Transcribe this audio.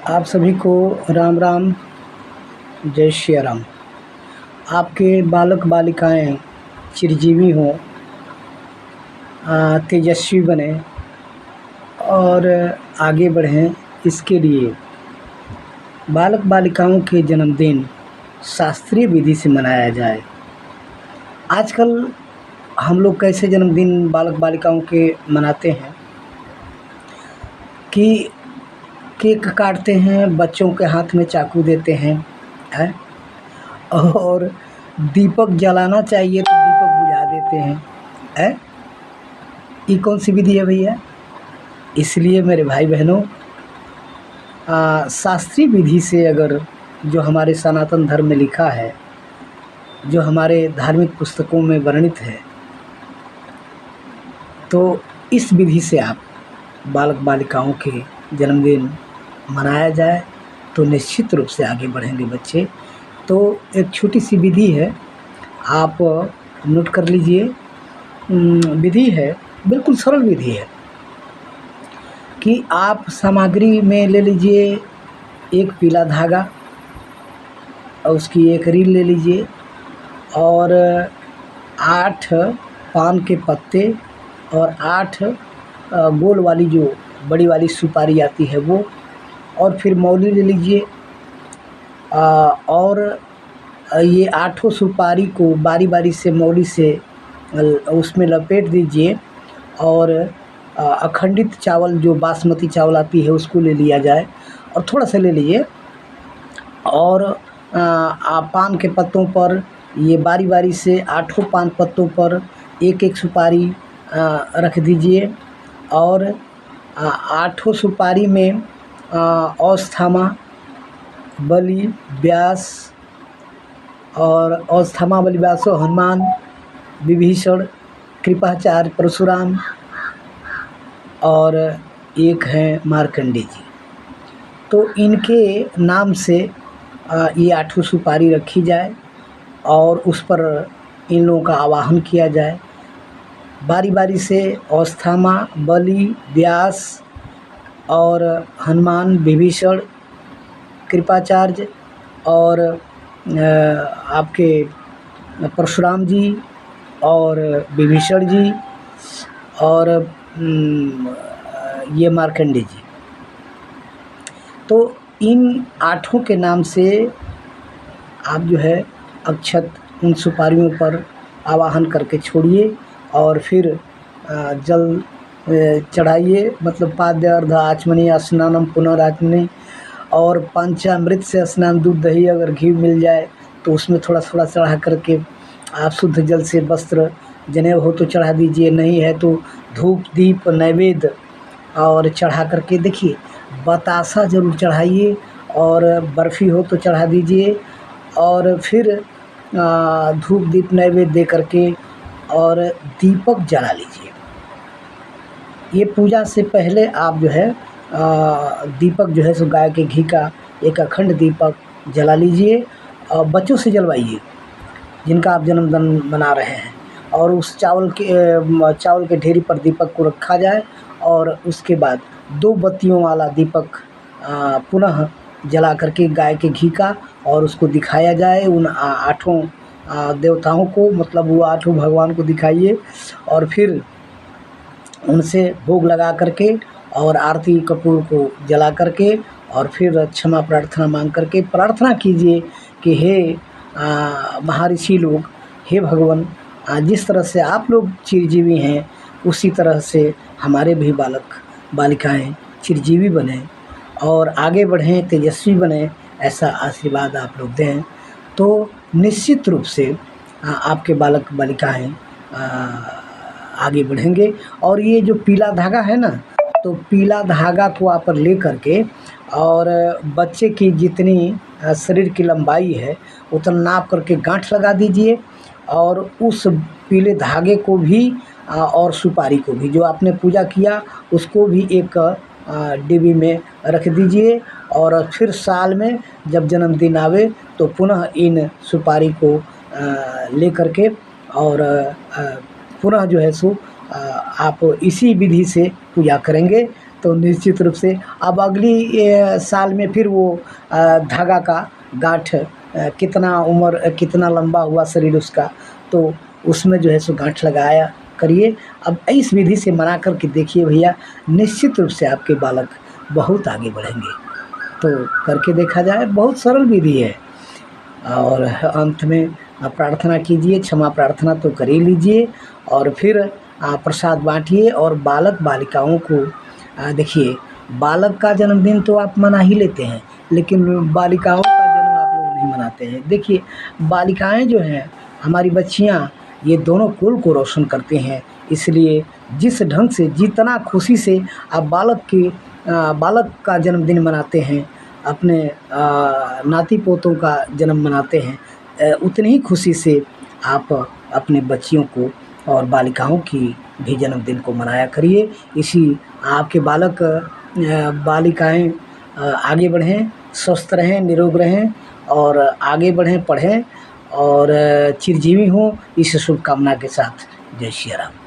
आप सभी को राम राम, जय श्री राम। आपके बालक बालिकाएं चिरजीवी हों, तेजस्वी बने और आगे बढ़ें, इसके लिए बालक बालिकाओं के जन्मदिन शास्त्रीय विधि से मनाया जाए। आजकल हम लोग कैसे जन्मदिन बालक बालिकाओं के मनाते हैं कि केक काटते हैं, बच्चों के हाथ में चाकू देते हैं और दीपक जलाना चाहिए तो दीपक बुझा देते हैं। ये कौन सी विधि है भैया? इसलिए मेरे भाई बहनों, शास्त्रीय विधि से अगर जो हमारे सनातन धर्म में लिखा है, जो हमारे धार्मिक पुस्तकों में वर्णित है, तो इस विधि से आप बालक बालिकाओं के जन्मदिन मनाया जाए तो निश्चित रूप से आगे बढ़ेंगे बच्चे। तो एक छोटी सी विधि है, आप नोट कर लीजिए। विधि है, बिल्कुल सरल विधि है कि आप सामग्री में ले लीजिए एक पीला धागा और उसकी एक रील ले लीजिए और 8 पान के पत्ते और 8 गोल वाली जो बड़ी वाली सुपारी आती है वो, और फिर मौली ले लीजिए और ये 8 सुपारी को बारी बारी से मौली से उसमें लपेट दीजिए और अखंडित चावल जो बासमती चावल आती है उसको ले लिया जाए और थोड़ा सा ले लीजिए और पान के पत्तों पर ये बारी बारी से 8 पान पत्तों पर एक एक सुपारी रख दीजिए और 8 सुपारी में औस्थामा, बलि, व्यास और औस्थामा, बलि, व्यास, हनुमान, विभीषण, कृपाचार्य, परशुराम और एक हैं मार्कंडे जी। तो इनके नाम से ये 8 सुपारी रखी जाए और उस पर इन लोगों का आवाहन किया जाए। बारी बारी से औस्थामा, बलि, व्यास और हनुमान, विभीषण, कृपाचार्य और आपके परशुराम जी और विभीषण जी और ये मार्कंडे जी। तो इन 8 के नाम से आप जो है अक्षत उन सुपारियों पर आवाहन करके छोड़िए और फिर जल चढ़ाइए, मतलब पाद्य अर्ध आचमनी स्नानम पुनराचमनी, और पंचामृत से स्नान, दूध दही अगर घी मिल जाए तो उसमें थोड़ा थोड़ा चढ़ा करके आप शुद्ध जल से वस्त्र, जनेऊ हो तो चढ़ा दीजिए, नहीं है तो धूप दीप नैवेद्य और चढ़ा करके देखिए। बतासा ज़रूर चढ़ाइए और बर्फ़ी हो तो चढ़ा दीजिए और फिर धूप दीप नैवेद्य दे करके और दीपक जला लीजिए। ये पूजा से पहले आप जो है दीपक जो है सो गाय के घी का एक अखंड दीपक जला लीजिए और बच्चों से जलवाइए जिनका आप जन्मदिन मना रहे हैं, और उस चावल के ढेरी पर दीपक को रखा जाए और उसके बाद 2 बत्तियों वाला दीपक पुनः जला करके गाय के घी का और उसको दिखाया जाए उन 8 देवताओं को, मतलब वो 8 भगवान को दिखाइए और फिर उनसे भोग लगा करके और आरती कपूर को जला करके और फिर क्षमा प्रार्थना मांग करके प्रार्थना कीजिए कि हे महर्षि लोग, हे भगवान, जिस तरह से आप लोग चिरजीवी हैं उसी तरह से हमारे भी बालक बालिकाएं चिरजीवी बने और आगे बढ़ें, तेजस्वी बने, ऐसा आशीर्वाद आप लोग दें तो निश्चित रूप से आपके बालक बालिकाएं आगे बढ़ेंगे। और ये जो पीला धागा है ना, तो पीला धागा को आप ले करके और बच्चे की जितनी शरीर की लंबाई है उतना नाप करके गांठ लगा दीजिए और उस पीले धागे को भी और सुपारी को भी, जो आपने पूजा किया उसको भी एक डिब्बी में रख दीजिए और फिर साल में जब जन्मदिन आवे तो पुनः इन सुपारी को ले करके और पुनः जो है सो आप इसी विधि से पूजा करेंगे तो निश्चित रूप से अब अगली साल में फिर वो धागा का गांठ कितना उम्र कितना लंबा हुआ शरीर उसका, तो उसमें जो है सो गांठ लगाया करिए। अब इस विधि से बना कर के देखिए भैया, निश्चित रूप से आपके बालक बहुत आगे बढ़ेंगे। तो करके देखा जाए, बहुत सरल विधि है। और अंत में प्रार्थना कीजिए, क्षमा प्रार्थना तो कर ही लीजिए, और फिर प्रसाद बांटिए। और बालक बालिकाओं को देखिए, बालक का जन्मदिन तो आप मना ही लेते हैं, लेकिन बालिकाओं का जन्म आप लोग नहीं मनाते हैं। देखिए, बालिकाएं जो हैं, हमारी बच्चियां, ये दोनों कुल को रोशन करते हैं। इसलिए जिस ढंग से, जितना खुशी से आप बालक का जन्मदिन मनाते हैं, अपने नाती पोतों का जन्म मनाते हैं, उतनी ही खुशी से आप अपने बच्चियों को और बालिकाओं की भी जन्मदिन को मनाया करिए। इसी आपके बालक बालिकाएं आगे बढ़ें, स्वस्थ रहें, निरोग रहें, और आगे बढ़ें, पढ़ें, और चिरजीवी हों, इस शुभकामना के साथ। जय श्री राम।